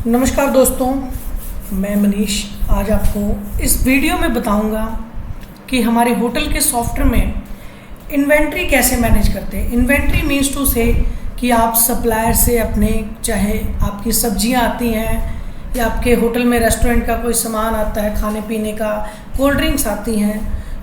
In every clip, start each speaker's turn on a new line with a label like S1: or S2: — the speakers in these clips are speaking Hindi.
S1: नमस्कार दोस्तों, मैं मनीष आज आपको इस वीडियो में बताऊंगा कि हमारे होटल के सॉफ्टवेयर में इन्वेंट्री कैसे मैनेज करते हैं। इन्वेंट्री मीन्स टू से कि आप सप्लायर से अपने, चाहे आपकी सब्जियां आती हैं या आपके होटल में रेस्टोरेंट का कोई सामान आता है, खाने पीने का, कोल्ड ड्रिंक्स आती हैं,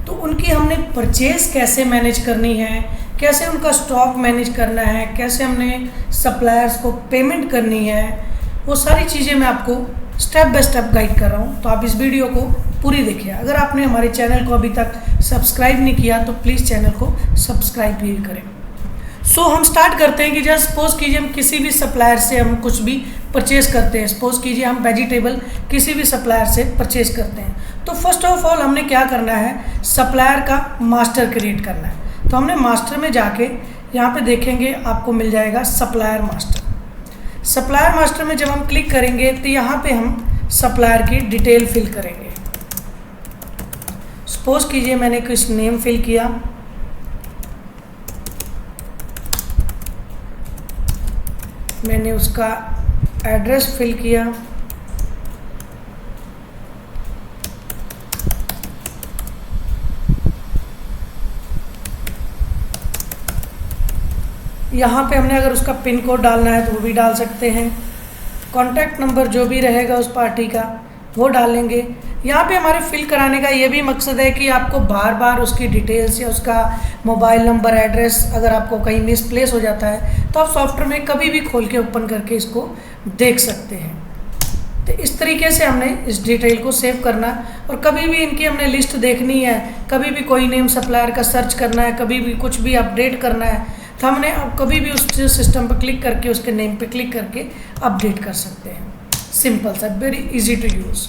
S1: तो उनकी हमने परचेज़ कैसे मैनेज करनी है, कैसे उनका स्टॉक मैनेज करना है, कैसे हमने सप्लायर्स को पेमेंट करनी है, वो सारी चीज़ें मैं आपको स्टेप बाय स्टेप गाइड कर रहा हूँ। तो आप इस वीडियो को पूरी देखिए। अगर आपने हमारे चैनल को अभी तक सब्सक्राइब नहीं किया तो प्लीज़ चैनल को सब्सक्राइब भी करें। सो हम स्टार्ट करते हैं कि जस्ट सपोज कीजिए हम किसी भी सप्लायर से हम कुछ भी परचेज़ करते हैं। सपोज कीजिए हम वेजिटेबल किसी भी सप्लायर से परचेज़ करते हैं, तो फर्स्ट ऑफ ऑल हमने क्या करना है, सप्लायर का मास्टर क्रिएट करना है। तो हमने मास्टर में जाके यहाँ पे देखेंगे, आपको मिल जाएगा सप्लायर मास्टर। सप्लायर मास्टर में जब हम क्लिक करेंगे तो यहाँ पे हम सप्लायर की डिटेल फिल करेंगे। सपोज कीजिए मैंने कुछ नेम फिल किया, मैंने उसका एड्रेस फिल किया, यहाँ पे हमने अगर उसका पिन कोड डालना है तो वो भी डाल सकते हैं। कॉन्टैक्ट नंबर जो भी रहेगा उस पार्टी का वो डालेंगे। यहाँ पे हमारे फिल कराने का ये भी मकसद है कि आपको बार बार उसकी डिटेल्स या उसका मोबाइल नंबर, एड्रेस अगर आपको कहीं मिसप्लेस हो जाता है तो आप सॉफ्टवेयर में कभी भी खोल के ओपन करके इसको देख सकते हैं। तो इस तरीके से हमने इस डिटेल को सेव करना, और कभी भी इनकी हमने लिस्ट देखनी है, कभी भी कोई नेम सप्लायर का सर्च करना है, कभी भी कुछ भी अपडेट करना है, तो हमने अब कभी भी उस सिस्टम पर क्लिक करके उसके नेम पे क्लिक करके अपडेट कर सकते हैं। सिंपल सा, वेरी इजी टू यूज़।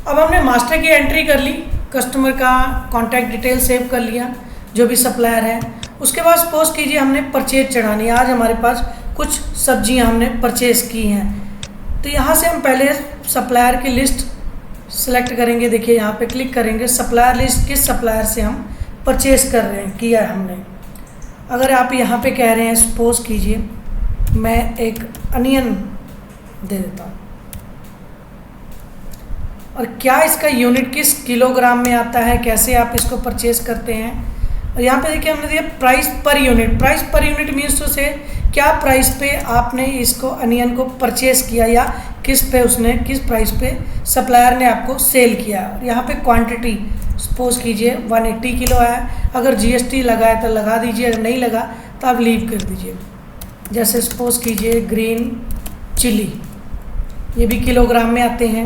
S1: अब हमने मास्टर की एंट्री कर ली, कस्टमर का कॉन्टैक्ट डिटेल सेव कर लिया, जो भी सप्लायर है। उसके बाद सपोज कीजिए हमने परचेज चढ़ानी है। आज हमारे पास कुछ सब्जियां हमने परचेज की हैं, तो यहाँ से हम पहले सप्लायर की लिस्ट सेलेक्ट करेंगे। देखिए यहाँ पे क्लिक करेंगे, सप्लायर लिस्ट किस सप्लायर से हम परचेज कर रहे हैं, किया है हमने। अगर आप यहाँ पे कह रहे हैं, सपोज कीजिए मैं एक अनियन दे देता हूँ, और क्या इसका यूनिट किस किलोग्राम में आता है, कैसे आप इसको परचेज करते हैं। और यहाँ पे देखिए हमने दिया price per unit. Price per unit means तो से क्या प्राइस पे आपने इसको अनियन को परचेज किया, या किस प्राइस पे सप्लायर ने आपको सेल किया। और यहाँ पे क्वांटिटी सपोज कीजिए 180 किलो है, अगर जीएसटी लगा है तो लगा दीजिए, अगर नहीं लगा तो आप लीव कर दीजिए। जैसे सपोज कीजिए ग्रीन चिली, ये भी किलोग्राम में आते हैं।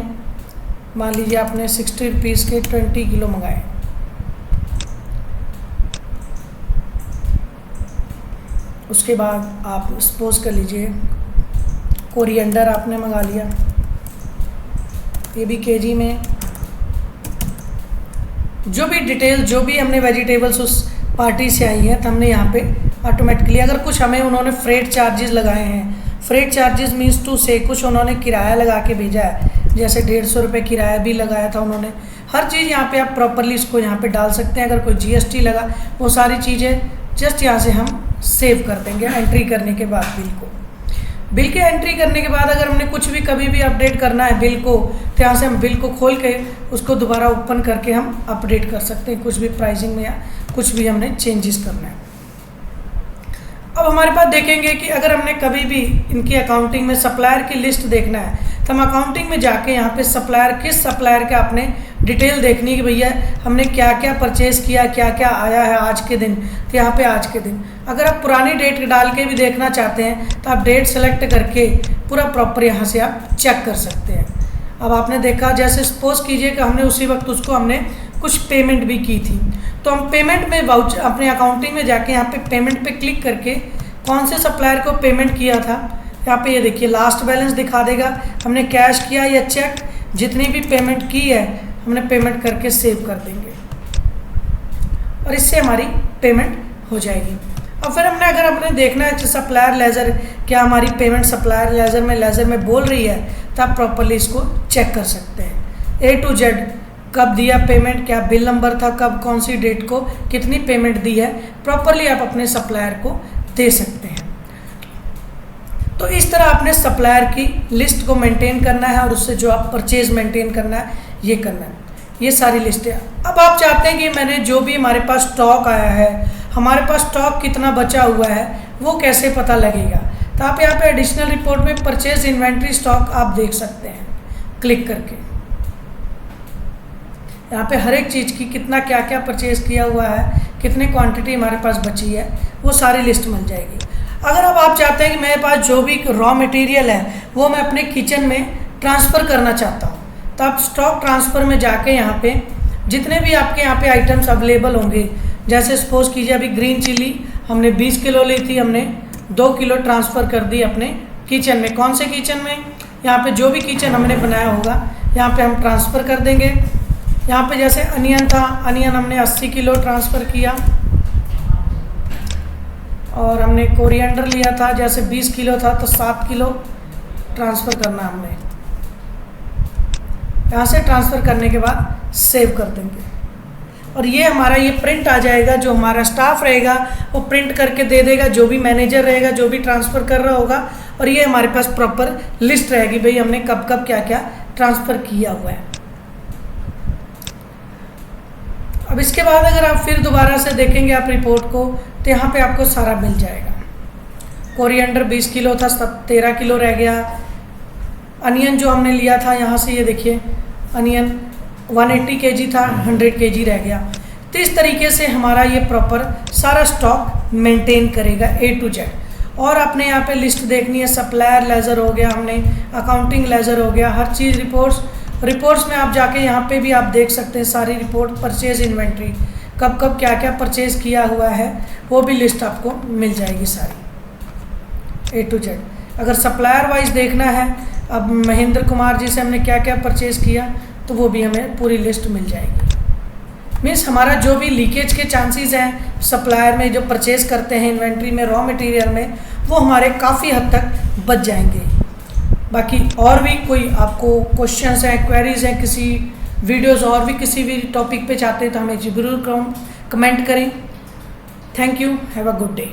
S1: मान लीजिए आपने 60 रुपीज़ के 20 किलो मंगाए। उसके बाद आप सपोज कर लीजिए कोरिएंडर आपने मंगा लिया, ये भी केजी में। जो भी डिटेल, जो भी हमने वेजिटेबल्स उस पार्टी से आई है, तो हमने यहाँ पे ऑटोमेटिकली, अगर कुछ हमें उन्होंने फ्रेट चार्जेस लगाए हैं, फ्रेट चार्जेस मीन्स टू से कुछ उन्होंने किराया लगा के भेजा है, जैसे 150 रुपये किराया भी लगाया था उन्होंने। हर चीज़ यहाँ पे आप प्रॉपरली इसको यहाँ पे डाल सकते हैं। अगर कोई जीएसटी लगा, वो सारी चीज़ें जस्ट यहाँ से हम सेव कर देंगे एंट्री करने के बाद बिल के एंट्री करने के बाद अगर हमने कुछ भी कभी भी अपडेट करना है बिल को, तो यहाँ से हम बिल को खोल के उसको दोबारा ओपन करके हम अपडेट कर सकते हैं, कुछ भी प्राइसिंग में या कुछ भी हमने चेंजेस करना है। अब हमारे पास देखेंगे कि अगर हमने कभी भी इनकी अकाउंटिंग में सप्लायर की लिस्ट देखना है, तो हम अकाउंटिंग में जाके यहाँ पे सप्लायर, किस सप्लायर का आपने डिटेल देखनी कि भैया हमने क्या क्या परचेज़ किया, क्या क्या आया है आज के दिन, तो यहाँ पे आज के दिन। अगर आप पुरानी डेट डाल के भी देखना चाहते हैं तो आप डेट सेलेक्ट करके पूरा प्रॉपर यहाँ से आप चेक कर सकते हैं। अब आपने देखा, जैसे सपोज कीजिए कि हमने उसी वक्त उसको हमने कुछ पेमेंट भी की थी, तो हम पेमेंट में वाउचर अपने अकाउंटिंग में जाके यहाँ पे पेमेंट पे क्लिक करके कौन से सप्लायर को पेमेंट किया था, यहाँ पे ये देखिए लास्ट बैलेंस दिखा देगा, हमने कैश किया या चेक, जितनी भी पेमेंट की है हमने पेमेंट करके सेव कर देंगे, और इससे हमारी पेमेंट हो जाएगी। अब फिर हमने अगर अपने देखना है सप्लायर लेजर, क्या हमारी पेमेंट सप्लायर लेजर में बोल रही है, तो आप प्रॉपरली इसको चेक कर सकते हैं। A to Z कब दिया पेमेंट, क्या बिल नंबर था, कब कौन सी डेट को कितनी पेमेंट दी है, प्रॉपरली आप अपने सप्लायर को दे सकते हैं। तो इस तरह अपने सप्लायर की लिस्ट को मेंटेन करना है और उससे जो आप परचेज मेंटेन करना है ये करना है। ये सारी लिस्टें। अब आप चाहते हैं कि मैंने जो भी हमारे पास स्टॉक आया है, हमारे पास स्टॉक कितना बचा हुआ है वो कैसे पता लगेगा। तो आप यहाँ पे एडिशनल रिपोर्ट में परचेज इन्वेंट्री स्टॉक आप देख सकते हैं क्लिक करके। यहाँ पे हर एक चीज़ की कितना क्या क्या परचेज किया हुआ है, कितने क्वांटिटी हमारे पास बची है, वो सारी लिस्ट मिल जाएगी। अगर अब आप चाहते हैं कि मेरे पास जो भी रॉ मटेरियल है वो मैं अपने किचन में ट्रांसफ़र करना चाहता हूँ, तो आप स्टॉक ट्रांसफ़र में जाके यहाँ पे जितने भी आपके यहाँ पे आइटम्स अवेलेबल होंगे, जैसे सपोज कीजिए अभी ग्रीन चिली हमने 20 किलो ली थी, हमने 2 किलो ट्रांसफ़र कर दी अपने किचन में। कौन से किचन में? यहाँ पे जो भी किचन हमने बनाया होगा यहाँ पे हम ट्रांसफ़र कर देंगे। यहाँ पे जैसे अनियन था, अनियन हमने 80 किलो ट्रांसफ़र किया, और हमने कोरिएंडर लिया था जैसे 20 किलो था तो 7 किलो ट्रांसफ़र करना हमने। यहाँ से ट्रांसफ़र करने के बाद सेव कर देंगे और ये हमारा ये प्रिंट आ जाएगा। जो हमारा स्टाफ रहेगा वो प्रिंट करके दे देगा, जो भी मैनेजर रहेगा जो भी ट्रांसफ़र कर रहा होगा, और ये हमारे पास प्रॉपर लिस्ट रहेगी भाई हमने कब कब क्या क्या ट्रांसफ़र किया हुआ है। अब इसके बाद अगर आप फिर दोबारा से देखेंगे आप रिपोर्ट को, तो यहाँ पे आपको सारा मिल जाएगा। कोरिएंडर 20 किलो था, 13 किलो रह गया। अनियन जो हमने लिया था यहाँ से ये देखिए अनियन 180 केजी था, 100 केजी रह गया। तो इस तरीके से हमारा ये प्रॉपर सारा स्टॉक मेंटेन करेगा A to Z। और आपने यहाँ पे लिस्ट देखनी है, सप्लायर लेजर हो गया, हमने अकाउंटिंग लेजर हो गया, हर चीज़ रिपोर्ट्स में आप जाके यहाँ पे भी आप देख सकते हैं सारी रिपोर्ट, परचेज इन्वेंट्री कब कब क्या क्या परचेज किया हुआ है वो भी लिस्ट आपको मिल जाएगी सारी A to Z। अगर सप्लायर वाइज देखना है, अब महेंद्र कुमार जी से हमने क्या क्या परचेज किया तो वो भी हमें पूरी लिस्ट मिल जाएगी। मीन्स हमारा जो भी लीकेज के चांसेस हैं सप्लायर में जो परचेज करते हैं इन्वेंट्री में, रॉ मटेरियल में, वो हमारे काफ़ी हद तक बच जाएंगे। बाकी और भी कोई आपको क्वेश्चंस हैं, क्वेरीज हैं, किसी वीडियोस और भी किसी भी टॉपिक पे चाहते हैं तो हमें ज़रूर कमेंट करें। Thank you, have a good day.